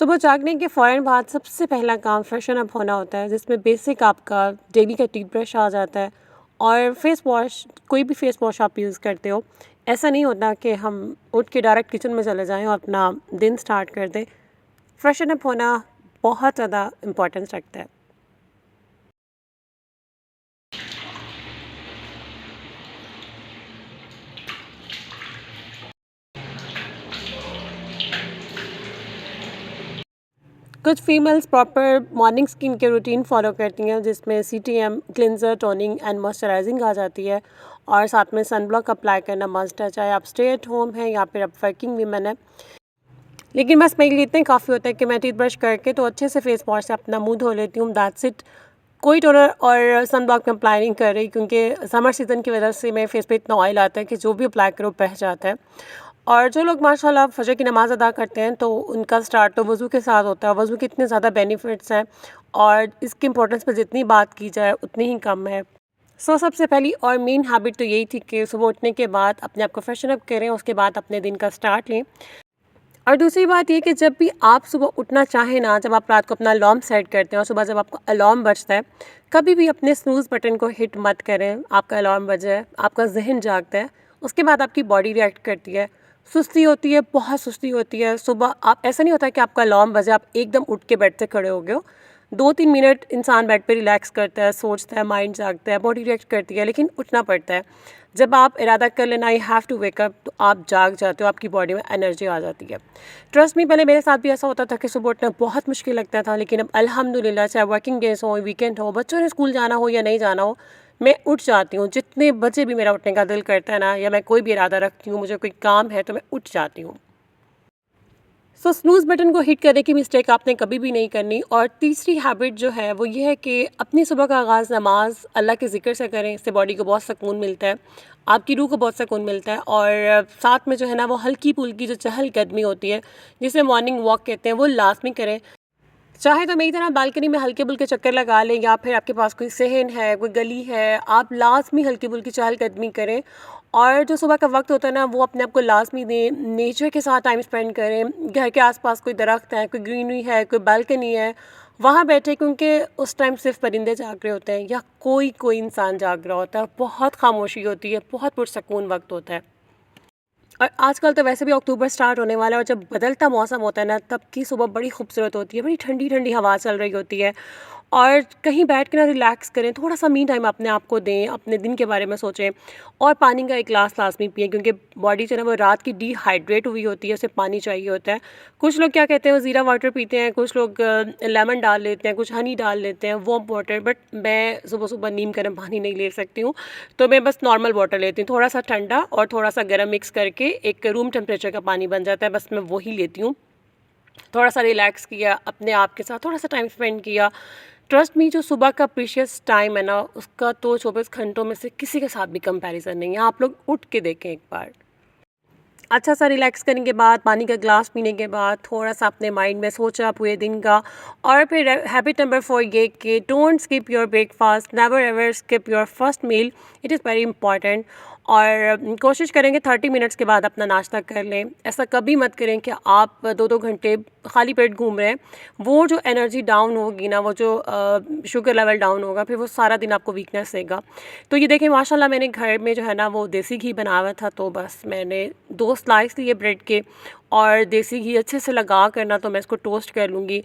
सुबह जागने के फ़ौरन बाद सबसे पहला काम फ्रेशन अप होना होता है, जिसमें बेसिक आपका डेली का टीथ ब्रश आ जाता है और फेस वॉश, कोई भी फेस वॉश आप यूज़ करते हो। ऐसा नहीं होता कि हम उठ के डायरेक्ट किचन में चले जाएं और अपना दिन स्टार्ट कर दें। फ्रेशन अप होना बहुत ज़्यादा इम्पोर्टेंस रखता है। कुछ females proper morning skin care routine follow करती हैं, जिसमें CTM, cleanser, toning and moisturising आ जाती है और साथ में सनब्लॉक अप्लाई करना मस्ट है, चाहे आप स्टे एट होम हैं या फिर आप वर्किंग वीमेन है। लेकिन बस मेरे लिए इतना ही काफ़ी होता है कि मैं टीथ ब्रश करके तो अच्छे से फेस वॉश से अपना मुंह धो लेती हूँ, दैट्स इट। कोई टोनर और सन ब्लॉक में अप्लाई नहीं कर रही, क्योंकि समर सीज़न की वजह से मेरे फेस पे इतना ऑयल आता है कि जो भी अप्लाई करो बह जाता है। और जो लोग माशाल्लाह फजर की नमाज़ अदा करते हैं तो उनका स्टार्ट तो वज़ू के साथ होता है। वज़ू के इतने ज़्यादा बेनिफिट्स हैं और इसकी इंपॉर्टेंस पर जितनी बात की जाए उतनी ही कम है। सबसे पहली और मेन हैबिट तो यही थी कि सुबह उठने के बाद अपने आप को फ्रेशन अप करें, उसके बाद अपने दिन का स्टार्ट लें। और दूसरी बात ये कि जब भी आप सुबह उठना चाहें ना, जब आप रात को अपना अलार्म सेट करते हैं और सुबह जब आपका अलार्म बजता है, कभी भी अपने स्नूज़ बटन को हिट मत करें। आपका अलार्म बजा है, आपका ज़हन जागता है, उसके बाद आपकी बॉडी रिएक्ट करती है, सुस्ती होती है, बहुत सुस्ती होती है। सुबह आप, ऐसा नहीं होता कि आपका अलार्म बजा आप एकदम उठ के बेड से खड़े हो गए हो। 2-3 मिनट इंसान बेड पे रिलैक्स करता है, सोचता है, माइंड जागता है, बॉडी रिएक्ट करती है, लेकिन उठना पड़ता है। जब आप इरादा कर लेना I have to wake up, तो आप जाग जाते हो, आपकी बॉडी में एनर्जी आ जाती है। ट्रस्ट मी, पहले मेरे साथ भी ऐसा होता था कि सुबह उठना बहुत मुश्किल लगता था, लेकिन अब अल्हम्दुलिल्लाह, चाहे वर्किंग डेज हो, वीकेंड हो, बच्चों ने स्कूल जाना हो या नहीं जाना हो, मैं उठ जाती हूँ। जितने बजे भी मेरा उठने का दिल करता है ना, या मैं कोई भी इरादा रखती हूँ, मुझे कोई काम है, तो मैं उठ जाती हूँ। स्नूज़ बटन को हिट करने की मिस्टेक आपने कभी भी नहीं करनी। और तीसरी हैबिट जो है वो ये है कि अपनी सुबह का आगाज़ नमाज अल्लाह के ज़िक्र से करें। इससे बॉडी को बहुत सुकून मिलता है, आपकी रूह को बहुत सुकून मिलता है। और साथ में जो है ना, वो हल्की फुल्की जो चहलकदमी होती है, जिसे मॉर्निंग वॉक कहते हैं, वो लाजमी करें। चाहे तो मेरी तरह बालकनी में हल्के-फुल्के चक्कर लगा लें, या फिर आपके पास कोई सहन है, कोई गली है, आप लाज़मी हल्की-फुल्की चहलकदमी करें। और जो सुबह का वक्त होता है ना, वो अपने आप को लाज़मी दें, नेचर के साथ टाइम स्पेंड करें। घर के आस-पास कोई दरख्त है, कोई ग्रीनरी है, कोई बालकनी है, वहाँ बैठे, क्योंकि उस टाइम सिर्फ परिंदे जाग रहे होते हैं या कोई इंसान जाग रहा होता है। बहुत खामोशी होती है, बहुत पुरसकून वक्त होता है। और आजकल तो वैसे भी अक्टूबर स्टार्ट होने वाला है, और जब बदलता मौसम होता है ना, तब की सुबह बड़ी खूबसूरत होती है, बड़ी ठंडी ठंडी हवा चल रही होती है। और कहीं बैठ के ना रिलैक्स करें, थोड़ा सा मी टाइम अपने आप को दें, अपने दिन के बारे में सोचें। और पानी का एक गिलास लाजमी पिएं, क्योंकि बॉडी जो है ना वो रात की डिहाइड्रेट हुई होती है, उसे पानी चाहिए होता है। कुछ लोग क्या कहते हैं, वो ज़ीरा वाटर पीते हैं, कुछ लोग लेमन डाल लेते हैं, कुछ हनी डाल लेते हैं, वार्म वाटर। बट मैं सुबह सुबह नीम गर्म पानी नहीं ले सकती हूँ, तो मैं बस नॉर्मल वाटर लेती हूँ। थोड़ा सा ठंडा और थोड़ा सा गर्म मिक्स करके एक रूम टेम्परेचर का पानी बन जाता है, बस मैं वही लेती हूँ। थोड़ा सा रिलैक्स किया, अपने आप के साथ थोड़ा सा टाइम स्पेंड किया। ट्रस्ट मी, जो सुबह का प्रीशियस टाइम है ना, उसका तो 24 घंटों में से किसी के साथ भी कंपैरिजन नहीं है। आप लोग उठ के देखें एक बार। अच्छा सा रिलैक्स करने के बाद, पानी का ग्लास पीने के बाद, थोड़ा सा अपने माइंड में सोचा पूरे दिन का। और फिर हैबिट नंबर 4 ये कि don't skip your breakfast, never ever skip your first meal, it is very important. और कोशिश करेंगे 30 मिनट्स के बाद अपना नाश्ता कर लें। ऐसा कभी मत करें कि आप 2-2 घंटे खाली पेट घूम रहे हैं। वो जो एनर्जी डाउन होगी ना, वो जो शुगर लेवल डाउन होगा, फिर वो सारा दिन आपको वीकनेस देगा। तो ये देखें, माशाल्लाह मैंने घर में जो है ना वो देसी घी बना हुआ था, तो बस मैंने 2 स्लाइस लिए ब्रेड के, और देसी घी अच्छे से लगा कर ना, तो मैं इसको टोस्ट कर लूँगी।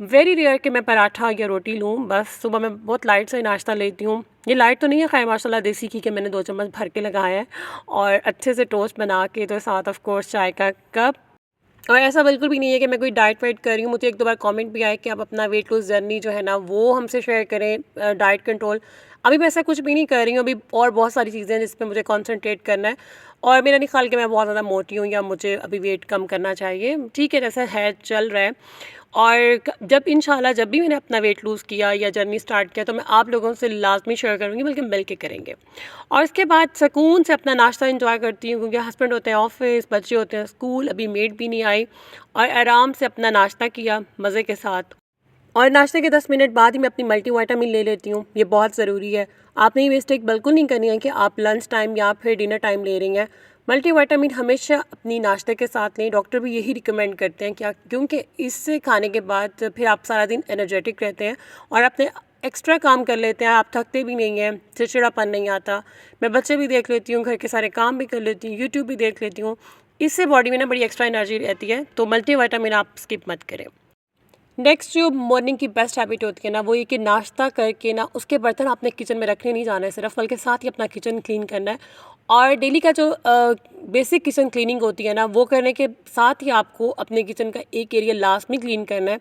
वेरी रेयर कि मैं पराठा या रोटी लूँ। बस सुबह मैं बहुत लाइट सा ही नाश्ता लेती हूँ। ये लाइट तो नहीं है खैर, माशाल्लाह देसी घी के मैंने 2 चम्मच भर के लगाया है, और अच्छे से टोस्ट बना के, तो साथ ऑफ कोर्स चाय का कप। और ऐसा बिल्कुल भी नहीं है कि मैं कोई डाइट वाइट कर रही हूँ। मुझे 1-2 बार कमेंट भी आया कि आप अपना वेट लॉस जर्नी जो है ना वो हमसे शेयर करें, डाइट कंट्रोल। अभी मैं ऐसा कुछ भी नहीं कर रही हूँ, अभी और बहुत सारी चीज़ें हैं जिस पे मुझे कंसंट्रेट करना है। और मेरा नहीं ख्याल कि मैं बहुत ज़्यादा मोटी हूँ या मुझे अभी वेट कम करना चाहिए। ठीक है, जैसा है चल रहा है। और जब इंशाल्लाह जब भी मैंने अपना वेट लूज़ किया या जर्नी स्टार्ट किया, तो मैं आप लोगों से लाजमी शेयर करूँगी, बल्कि मिल के करेंगे। और इसके बाद सुकून से अपना नाश्ता एंजॉय करती हूँ, क्योंकि हस्बैंड होते हैं ऑफिस, बच्चे होते हैं स्कूल, अभी मेड भी नहीं आई। और आराम से अपना नाश्ता किया मज़े के साथ। और नाश्ते के 10 मिनट बाद ही मैं अपनी मल्टीविटामिन ले लेती हूँ, ये बहुत ज़रूरी है। आपने ये मिस्टेक बिल्कुल नहीं करनी है कि आप लंच टाइम या फिर डिनर टाइम ले रही हैं। मल्टीविटामिन हमेशा अपनी नाश्ते के साथ लें। डॉक्टर भी यही रिकमेंड करते हैं क्या, क्योंकि इससे खाने के बाद फिर आप सारा दिन एनर्जेटिक रहते हैं और अपने एक्स्ट्रा काम कर लेते हैं, आप थकते भी नहीं हैं, चिड़चिड़ापन नहीं आता। मैं बच्चे भी देख लेती हूँ, घर के सारे काम भी कर लेती हूँ, यूट्यूब भी देख लेती हूँ। इससे बॉडी में ना बड़ी एक्स्ट्रा एनर्जी रहती है, तो मल्टीविटामिन आप स्किप मत करें। नेक्स्ट जो मॉर्निंग की बेस्ट हैबिट होती है ना, वो ये कि नाश्ता करके ना उसके बर्तन आपने किचन में रखने नहीं जाना है सिर्फ, बल्कि साथ ही अपना किचन क्लीन करना है। और डेली का जो बेसिक किचन क्लीनिंग होती है ना, वो करने के साथ ही आपको अपने किचन का एक एरिया लास्ट में क्लीन करना है।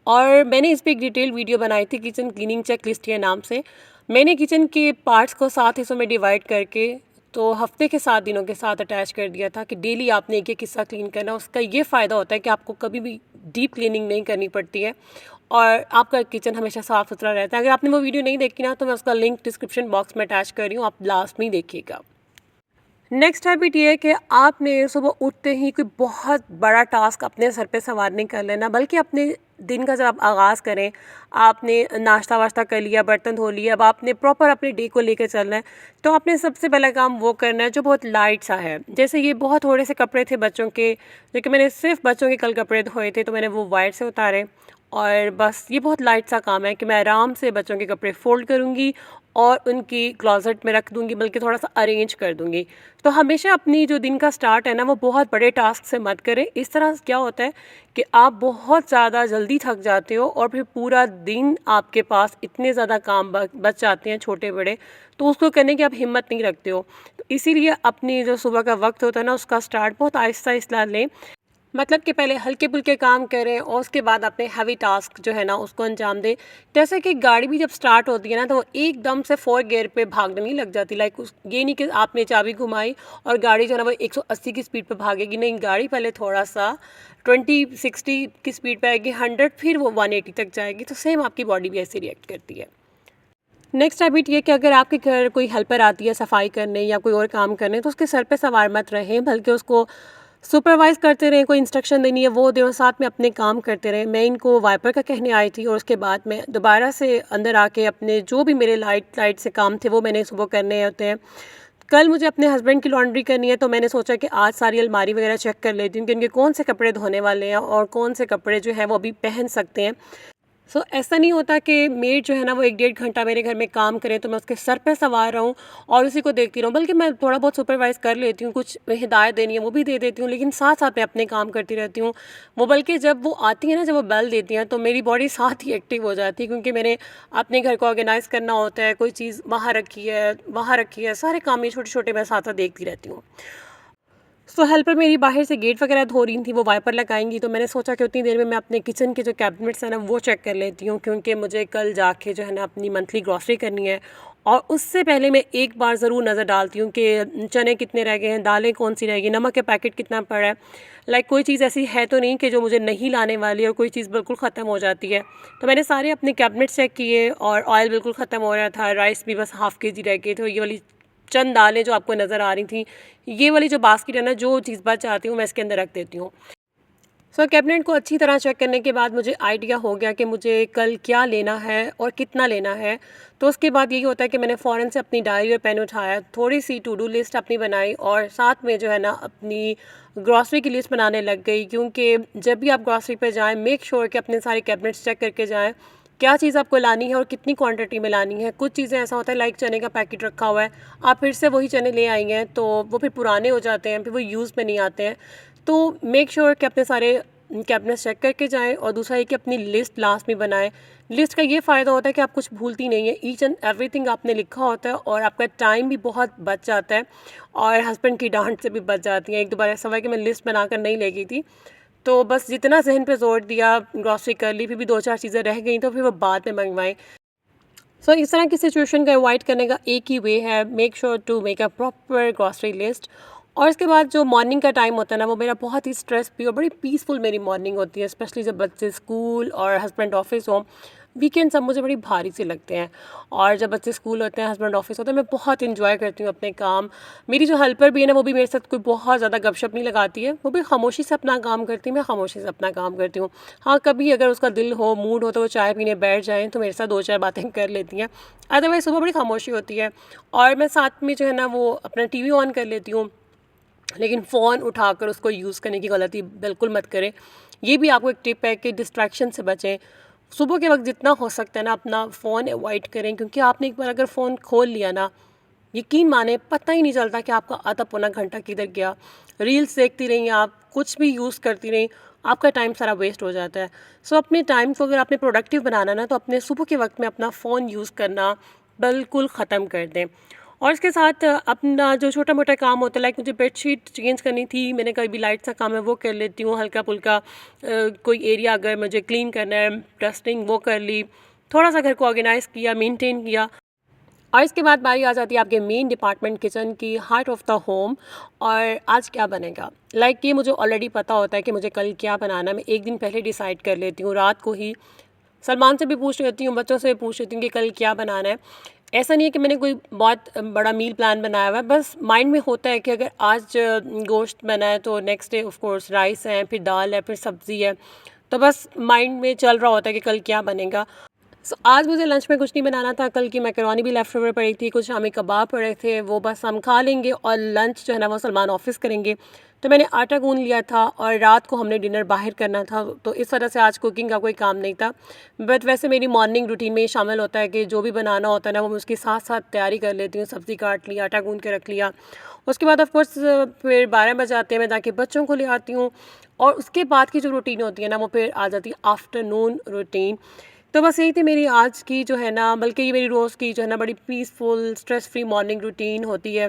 और मैंने इस पर एक डिटेल वीडियो बनाई थी किचन क्लीनिंग चेक लिस्ट के नाम से। मैंने किचन के पार्ट्स को 7 हिस्सों में डिवाइड करके तो हफ्ते के 7 दिनों के साथ अटैच कर दिया था कि डेली आपने एक एक हिस्सा क्लीन करना। उसका ये फ़ायदा होता है कि आपको कभी भी डीप क्लीनिंग नहीं करनी पड़ती है और आपका किचन हमेशा साफ़ सुथरा रहता है। अगर आपने वो वीडियो नहीं देखी ना, तो मैं उसका लिंक डिस्क्रिप्शन बॉक्स में अटैच कर रही हूँ, आप लास्ट में ही देखिएगा। नेक्स्ट हैबिट ये है कि आपने सुबह उठते ही कोई बहुत बड़ा टास्क अपने सर पे सवार नहीं कर लेना, बल्कि अपने दिन का जब आप आगाज़ करें, आपने नाश्ता वाश्ता कर लिया, बर्तन धो लिए, अब आपने प्रॉपर अपने डे को लेकर चलना है, तो आपने सबसे पहला काम वो करना है जो बहुत लाइट सा है। जैसे ये बहुत थोड़े से कपड़े थे बच्चों के, जो कि मैंने सिर्फ बच्चों के कल कपड़े धोए थे, तो मैंने वो वायर से उतारे। और बस ये बहुत लाइट सा काम है कि मैं आराम से बच्चों के कपड़े फ़ोल्ड करूँगी और उनकी क्लोज़ेट में रख दूँगी, बल्कि थोड़ा सा अरेंज कर दूँगी। तो हमेशा अपनी जो दिन का स्टार्ट है ना, वो बहुत बड़े टास्क से मत करें। इस तरह क्या होता है कि आप बहुत ज़्यादा जल्दी थक जाते हो और फिर पूरा दिन आपके पास इतने ज़्यादा काम बच जाते हैं छोटे बड़े, तो उसको करने की आप हिम्मत नहीं रखते हो। तो इसीलिए अपनी जो सुबह का वक्त होता है ना, उसका स्टार्ट बहुत आहिस्ता आहिस्ता लें। मतलब कि पहले हल्के फुल्के काम करें और उसके बाद अपने हैवी टास्क जो है ना उसको अंजाम दें। जैसे कि गाड़ी भी जब स्टार्ट होती है ना, तो वो एकदम से 4 गियर पे भागने नहीं लग जाती। लाइक उस ये नहीं कि आपने चाबी घुमाई और गाड़ी जो है ना वो 180 की स्पीड पे भागेगी। नहीं, गाड़ी पहले थोड़ा सा 20-60 की स्पीड पे आएगी, 100, फिर वो 180 तक जाएगी। तो सेम आपकी बॉडी भी ऐसे रिएक्ट करती है। नेक्स्ट हैबिट ये कि अगर आपके घर कोई हेल्पर आती है सफाई करने या कोई और काम करने, तो उसके सर पे सवार मत रहें, बल्कि उसको सुपरवाइज़ करते रहें। कोई इंस्ट्रक्शन देनी है वो दें और साथ में अपने काम करते रहें। मैं इनको वाइपर का कहने आई थी और उसके बाद मैं दोबारा से अंदर आके अपने जो भी मेरे लाइट से काम थे वो मैंने सुबह करने होते हैं। कल मुझे अपने हस्बैंड की लॉन्ड्री करनी है, तो मैंने सोचा कि आज सारी अलमारी वगैरह चेक कर लेती हूँ कि उनके कौन से कपड़े धोने वाले हैं और कौन से कपड़े जो हैं वो अभी पहन सकते हैं। सो ऐसा नहीं होता कि मेड जो है ना वो 1-1.5 घंटा मेरे घर में काम करे तो मैं उसके सर पे सवार रहूँ और उसी को देखती रहूँ, बल्कि मैं थोड़ा बहुत सुपरवाइज़ कर लेती हूँ, कुछ हिदायत देनी है वो भी दे देती हूँ, लेकिन साथ साथ मैं अपने काम करती रहती हूँ। वो बल्कि जब वो आती है ना, जब वो बेल देती हैं, तो मेरी बॉडी साथ ही एक्टिव हो जाती है, क्योंकि मैंने अपने घर को ऑर्गेनाइज़ करना होता है। कोई चीज़ वहाँ रखी है, वहाँ रखी है, सारे काम ये छोटे छोटे मैं साथ साथ देखती रहती हूँ। सो हेल्पर मेरी बाहर से गेट वगैरह धो रही थी, वो वाइपर लगाएंगी, तो मैंने सोचा कि उतनी देर में मैं अपने किचन के जो कैबिनेट्स हैं ना वो चेक कर लेती हूँ, क्योंकि मुझे कल जाके जो है ना अपनी मंथली ग्रॉसरी करनी है। और उससे पहले मैं एक बार ज़रूर नज़र डालती हूँ कि चने कितने रह गए हैं, दालें कौन सी रहेगी, नमक के पैकेट कितना पड़ा है। लाइक कोई चीज़ ऐसी है तो नहीं कि जो मुझे नहीं लाने वाली और कोई चीज़ बिल्कुल ख़त्म हो जाती है। तो मैंने सारे अपने कैबिनेट चेक किए और ऑयल बिल्कुल ख़त्म हो रहा था, राइस भी बस हाफ़ केजी रह गए थे, और ये वाली चंद दालें जो आपको नज़र आ रही थी, ये वाली जो बास्केट है ना, जो चीज़ बच जाती हूँ मैं इसके अंदर रख देती हूँ। सो कैबिनेट को अच्छी तरह चेक करने के बाद मुझे आइडिया हो गया कि मुझे कल क्या लेना है और कितना लेना है। तो उसके बाद यही होता है कि मैंने फ़ौरन से अपनी डायरी और पेन उठाया, थोड़ी सी टू डू लिस्ट अपनी बनाई और साथ में जो है ना अपनी ग्रॉसरी की लिस्ट बनाने लग गई, क्योंकि जब भी आप ग्रॉसरी पे जाएं मेक श्योर कि अपने सारे कैबिनेट्स चेक करके जाएं क्या चीज़ आपको लानी है और कितनी क्वांटिटी में लानी है। कुछ चीज़ें ऐसा होता है, लाइक चने का पैकेट रखा हुआ है, आप फिर से वही चने ले आई हैं तो वो फिर पुराने हो जाते हैं, फिर वो यूज़ में नहीं आते हैं। तो मेक श्योर कि अपने सारे कैबिनेट्स चेक करके जाएं। और दूसरा ये कि अपनी लिस्ट लास्ट में बनाएं। लिस्ट का ये फ़ायदा होता है कि आप कुछ भूलती नहीं है, ईच एंड एवरीथिंग आपने लिखा होता है और आपका टाइम भी बहुत बच जाता है और हस्बैंड की डांट से भी बच जाती हैं। एक दो बार ऐसा हुआ है कि मैं लिस्ट बनाकर नहीं ले गई थी, तो बस जितना ज़हन पे ज़ोर दिया, ग्रॉसरी कर ली, फिर भी 2-4 चीज़ें रह गई तो फिर वो बाद में मंगवाएँ। सो इस तरह की सिचुएशन को अवॉइड करने का एक ही वे है, make sure to make a proper grocery list. और इसके बाद जो मॉर्निंग का टाइम होता है ना, वो मेरा बहुत ही स्ट्रेस फ्री और बड़ी पीसफुल मेरी मॉर्निंग होती है, स्पेशली जब बच्चे स्कूल और हस्बैंड ऑफिस हों। वीकेंड सब मुझे बड़ी भारी से लगते हैं, और जब बच्चे स्कूल होते हैं, हस्बैंड ऑफिस होते हैं, मैं बहुत इंजॉय करती हूँ अपने काम। मेरी जो हेल्पर भी है ना, वो भी मेरे साथ कोई बहुत ज़्यादा गपशप नहीं लगाती है, वो भी खामोशी से अपना काम करती है, मैं खामोशी से अपना काम करती हूँ। हाँ, कभी अगर उसका दिल हो, मूड हो, तो वो चाय पीने बैठ जाएँ तो मेरे साथ 2-4 बातें कर लेती हैं। अदरवाइज़ सुबह बड़ी खामोशी होती है और मैं साथ में जो है ना वो अपना टीवी ऑन कर लेती हूँ लेकिन फ़ोन उठाकर उसको यूज़ करने की गलती बिल्कुल मत करें। ये भी आपको एक टिप है कि डिस्ट्रैक्शन से बचें। सुबह के वक्त जितना हो सकता है ना अपना फ़ोन अवॉइड करें, क्योंकि आपने एक बार अगर फ़ोन खोल लिया ना, यकीन माने पता ही नहीं चलता कि आपका आधा पौना घंटा किधर गया। रील्स देखती रहीं आप, कुछ भी यूज़ करती रहीं, आपका टाइम सारा वेस्ट हो जाता है। सो अपने टाइम को अगर आपने प्रोडक्टिव बनाना ना, तो अपने सुबह के वक्त में अपना फ़ोन यूज़ करना बिल्कुल ख़त्म कर दें। और इसके साथ अपना जो छोटा मोटा काम होता है, लाइक मुझे बेडशीट चेंज करनी थी, मैंने कभी लाइट सा काम है वो कर लेती हूँ, हल्का फुल्का कोई एरिया अगर मुझे क्लीन करना है, डस्टिंग वो कर ली, थोड़ा सा घर को ऑर्गेनाइज़ किया, मेंटेन किया। और इसके बाद बारी आ जाती है आपके मेन डिपार्टमेंट किचन की, हार्ट ऑफ द होम। और आज क्या बनेगा, लाइक ये मुझे ऑलरेडी पता होता है कि मुझे कल क्या बनाना है। मैं एक दिन पहले डिसाइड कर लेती हूँ, रात को ही सलमान से भी पूछ लेती हूँ, बच्चों से भी पूछ लेती हूँ कि कल क्या बनाना है। ऐसा नहीं है कि मैंने कोई बहुत बड़ा मील प्लान बनाया हुआ है, बस माइंड में होता है कि अगर आज गोश्त बना है तो next day of course rice है, फिर दाल है, फिर सब्ज़ी है। तो बस माइंड में चल रहा होता है कि कल क्या बनेगा। सो आज मुझे लंच में कुछ नहीं बनाना था, कल की मैकरोनी भी लेफ्ट ओवर पड़ी थी, कुछ शामी कबाब पड़े थे, वो बस हम खा लेंगे और लंच जो है ना वो सलमान ऑफिस करेंगे। तो मैंने आटा गूंद लिया था और रात को हमने डिनर बाहर करना था, तो इस वजह से आज कुकिंग का कोई काम नहीं था। बट वैसे मेरी मॉर्निंग रूटीन में ये शामिल होता है कि जो भी बनाना होता है ना, वो मैं उसके साथ साथ तैयारी कर लेती हूँ। सब्ज़ी काट ली, आटा गूंद के रख लिया। उसके बाद ऑफ कोर्स फिर 12 बज जाते हैं, मैं जाके बच्चों को ले आती हूँ। और उसके बाद की जो रूटीन होती है ना, वो फिर आ जाती है आफ्टरनून रूटीन। तो बस यही थी मेरी आज की जो है ना, बल्कि ये मेरी रोज़ की जो है ना बड़ी peaceful stress free morning routine होती है,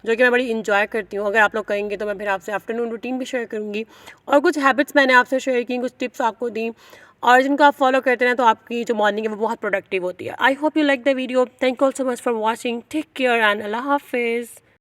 जो कि मैं बड़ी इंजॉय करती हूँ। अगर आप लोग कहेंगे तो मैं फिर आपसे आफ्टरनून रूटीन भी शेयर करूँगी, और कुछ हैबिट्स मैंने आपसे शेयर की, कुछ टिप्स आपको दी, और जिनको आप फॉलो करते हैं तो आपकी जो मॉर्निंग है वो बहुत प्रोडक्टिव होती है। I hope you like the video. Thank you all so much for watching. Take care and अल्लाह हाफिज़।